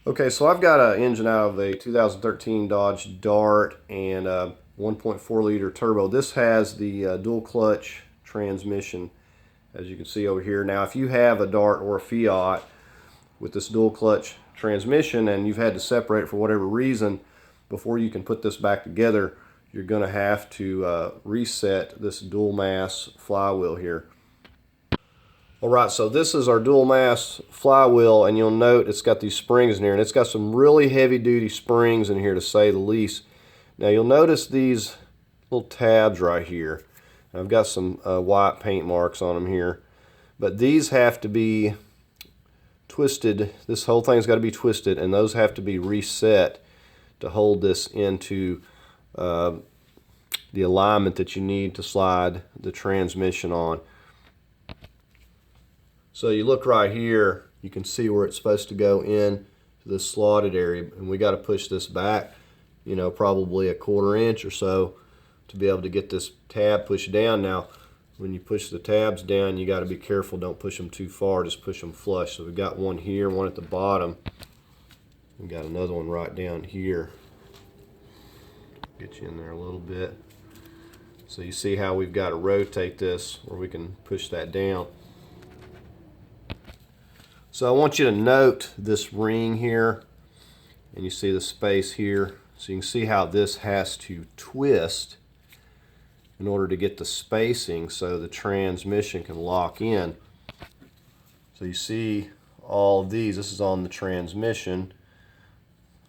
Okay, so I've got an engine out of a 2013 Dodge Dart and a 1.4 liter turbo. This has the dual clutch transmission, as you can see over here. Now, if you have a Dart or a Fiat with this dual clutch transmission and you've had to separate it for whatever reason, before you can put this back together, you're going to have to reset this dual mass flywheel here. Alright, so this is our dual mass flywheel, and you'll note it's got these springs in here, and it's got some really heavy duty springs in here, to say the least. Now you'll notice these little tabs right here. I've got some white paint marks on them here, but these have to be twisted. This whole thing's got to be twisted, and those have to be reset to hold this into the alignment that you need to slide the transmission on. So you look right here, you can see where it's supposed to go in to this slotted area, and we got to push this back, you know, probably a 1/4 inch or so to be able to get this tab pushed down. Now, when you push the tabs down, you got to be careful. Don't push them too far, just push them flush. So we've got one here, one at the bottom. We've got another one right down here. Get you in there a little bit. So you see how we've got to rotate this where we can push that down. So I want you to note this ring here, and you see the space here. So you can see how this has to twist in order to get the spacing so the transmission can lock in. So you see all of these. This is on the transmission,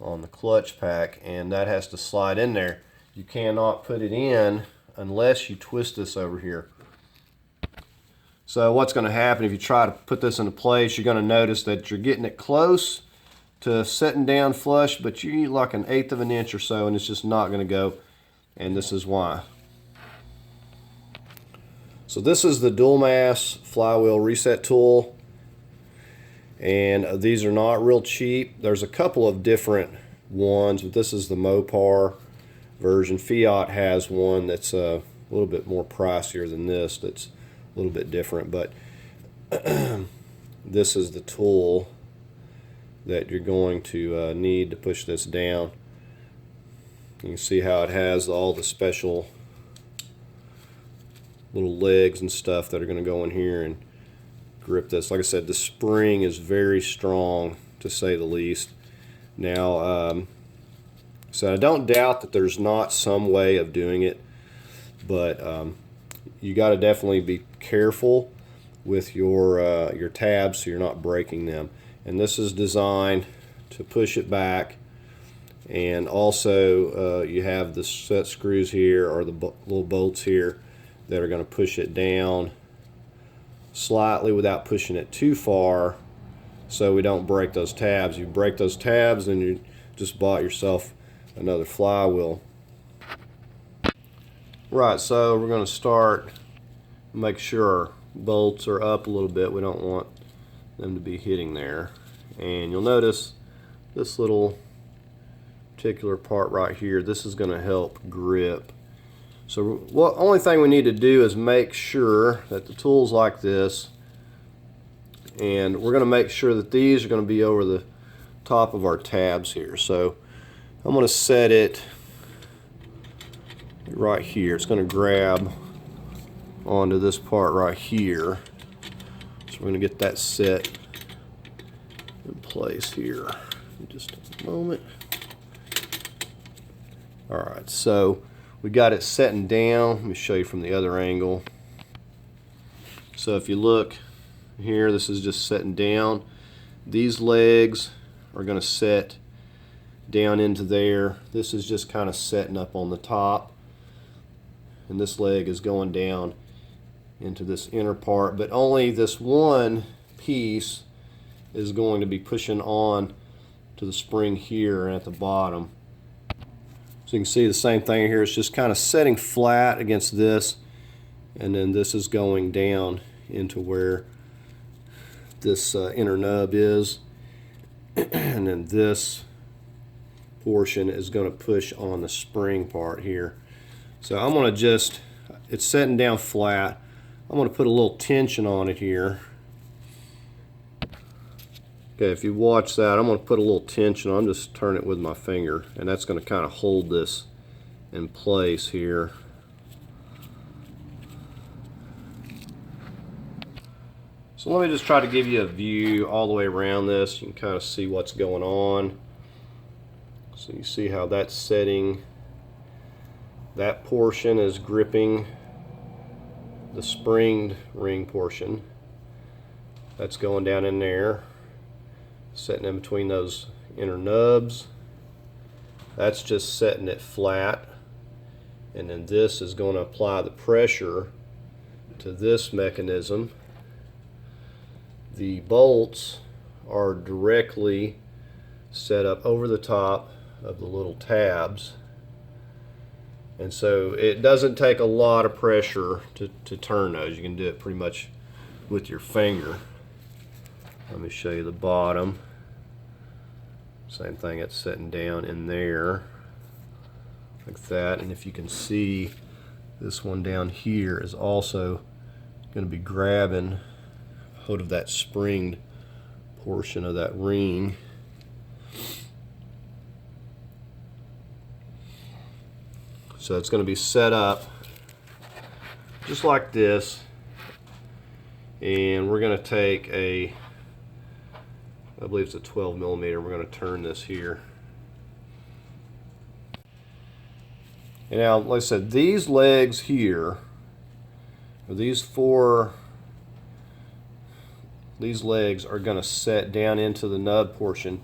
on the clutch pack, and that has to slide in there. You cannot put it in unless you twist this over here. So what's going to happen if you try to put this into place, you're going to notice that you're getting it close to setting down flush, but you need like 1/8 of an inch or so, and it's just not going to go, and this is why. So this is the dual mass flywheel reset tool, and these are not real cheap. There's a couple of different ones, but this is the Mopar version. Fiat has one that's a little bit more pricier than this, that's a little bit different, but this is the tool that you're going to need to push this down. You can see how it has all the special little legs and stuff that are going to go in here and grip this. Like I said, the spring is very strong, to say the least. Now, so I don't doubt that there's not some way of doing it, but you got to definitely be careful with your tabs so you're not breaking them. And this is designed to push it back, and also you have the set screws here, or the little bolts here, that are going to push it down slightly without pushing it too far, so we don't break those tabs. You break those tabs, then you just bought yourself another flywheel. Right, so we're going to start, make sure our bolts are up a little bit. We don't want them to be hitting there. And you'll notice this little particular part right here, this is going to help grip. So what only thing we need to do is make sure that the tool's like this, and we're going to make sure that these are going to be over the top of our tabs here. So I'm going to set it right here. It's going to grab onto this part right here. So we're going to get that set in place here in just a moment. Alright, so we got it setting down. Let me show you from the other angle. So if you look here, this is just setting down. These legs are going to set down into there. This is just kind of setting up on the top, and this leg is going down into this inner part, but only this one piece is going to be pushing on to the spring here at the bottom. So you can see the same thing here. It's just kind of setting flat against this, and then this is going down into where this inner nub is, and then this portion is going to push on the spring part here. So I'm going to just, it's setting down flat. I'm going to put a little tension on it here. Okay, if you watch that, I'm going to put a little tension on. I'm just turn it with my finger, and that's going to kind of hold this in place here. So let me just try to give you a view all the way around this. You can kind of see what's going on. So you see how that's setting. That portion is gripping the springed ring portion. That's going down in there, setting in between those inner nubs. That's just setting it flat. And then this is going to apply the pressure to this mechanism. The bolts are directly set up over the top of the little tabs. And so it doesn't take a lot of pressure to turn those. You can do it pretty much with your finger. Let me show you the bottom. Same thing, it's sitting down in there like that. And if you can see, this one down here is also going to be grabbing hold of that springed portion of that ring. So it's going to be set up just like this, and we're going to take a, I believe it's a 12 millimeter, we're going to turn this here. And now, like I said, these legs here, or these legs are going to set down into the nub portion.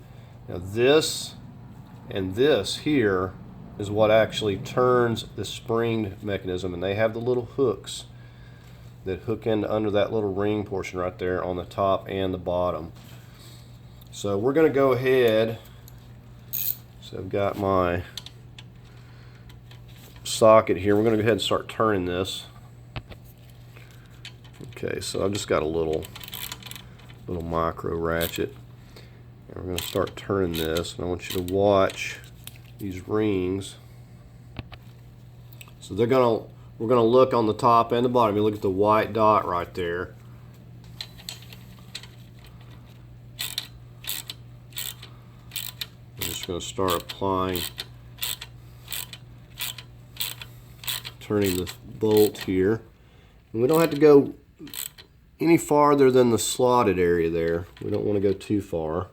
Now this and this here is what actually turns the springed mechanism, and they have the little hooks that hook into under that little ring portion right there on the top and the bottom. So we're going to go ahead, so I've got my socket here, we're going to go ahead and start turning this. Okay, so I've just got a little micro ratchet, and we're going to start turning this, and I want you to watch these rings. So we're going to look on the top and the bottom. You look at the white dot right there. I'm just going to start applying, turning the bolt here. And we don't have to go any farther than the slotted area there. We don't want to go too far.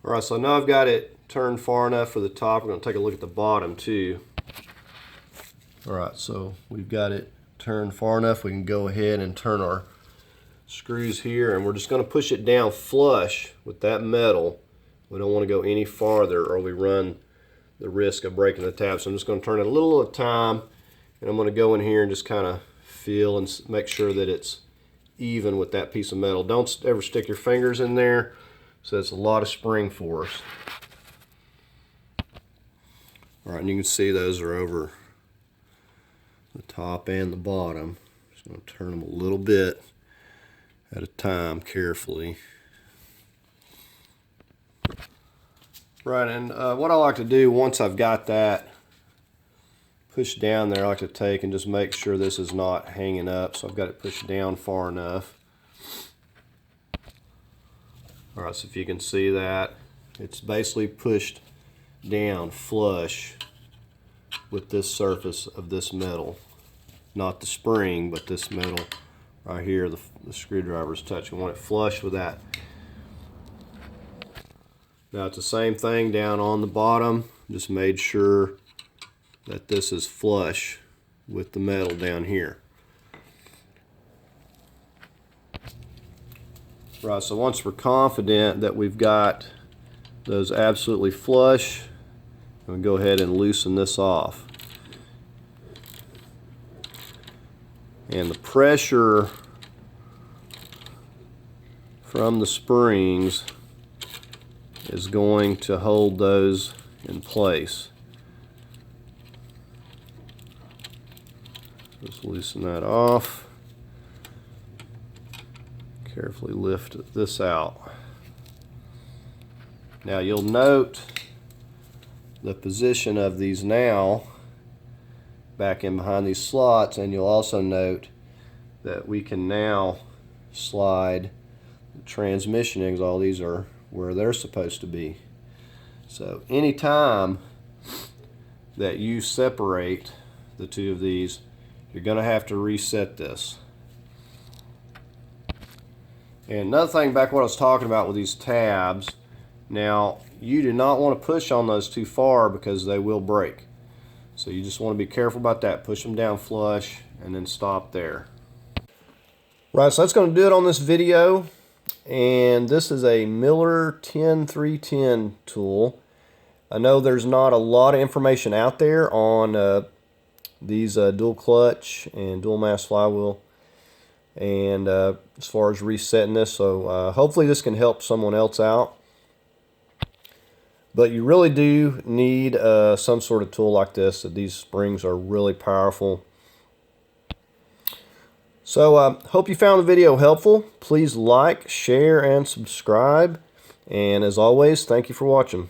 Alright, so now I've got it turned far enough for the top. We're going to take a look at the bottom too. Alright, so we've got it turned far enough. We can go ahead and turn our screws here, and we're just going to push it down flush with that metal. We don't want to go any farther or we run the risk of breaking the tab. So I'm just going to turn it a little at a time, and I'm going to go in here and just kind of feel and make sure that it's even with that piece of metal. Don't ever stick your fingers in there. So it's a lot of spring force. All right, and you can see those are over the top and the bottom. Just going to turn them a little bit at a time, carefully. Right, and what I like to do once I've got that pushed down there, I like to take and just make sure this is not hanging up. So I've got it pushed down far enough. Alright, so if you can see that, it's basically pushed down flush with this surface of this metal. Not the spring, but this metal right here, the screwdriver is touching. We want it flush with that. Now it's the same thing down on the bottom. Just made sure that this is flush with the metal down here. Right, so once we're confident that we've got those absolutely flush, we'll go ahead and loosen this off. And the pressure from the springs is going to hold those in place. Just loosen that off. Carefully lift this out. Now you'll note the position of these now back in behind these slots, and you'll also note that we can now slide the transmission in, 'cause all these are where they're supposed to be. So anytime that you separate the two of these, you're going to have to reset this. And another thing, back what I was talking about with these tabs, now you do not want to push on those too far because they will break. So you just want to be careful about that. Push them down flush and then stop there. Right, so that's going to do it on this video. And this is a Miller 10310 tool. I know there's not a lot of information out there on these dual clutch and dual mass flywheel, and as far as resetting this, so hopefully this can help someone else out. But you really do need some sort of tool like this. These springs are really powerful. So hope you found the video helpful. Please like, share, and subscribe. And as always, thank you for watching.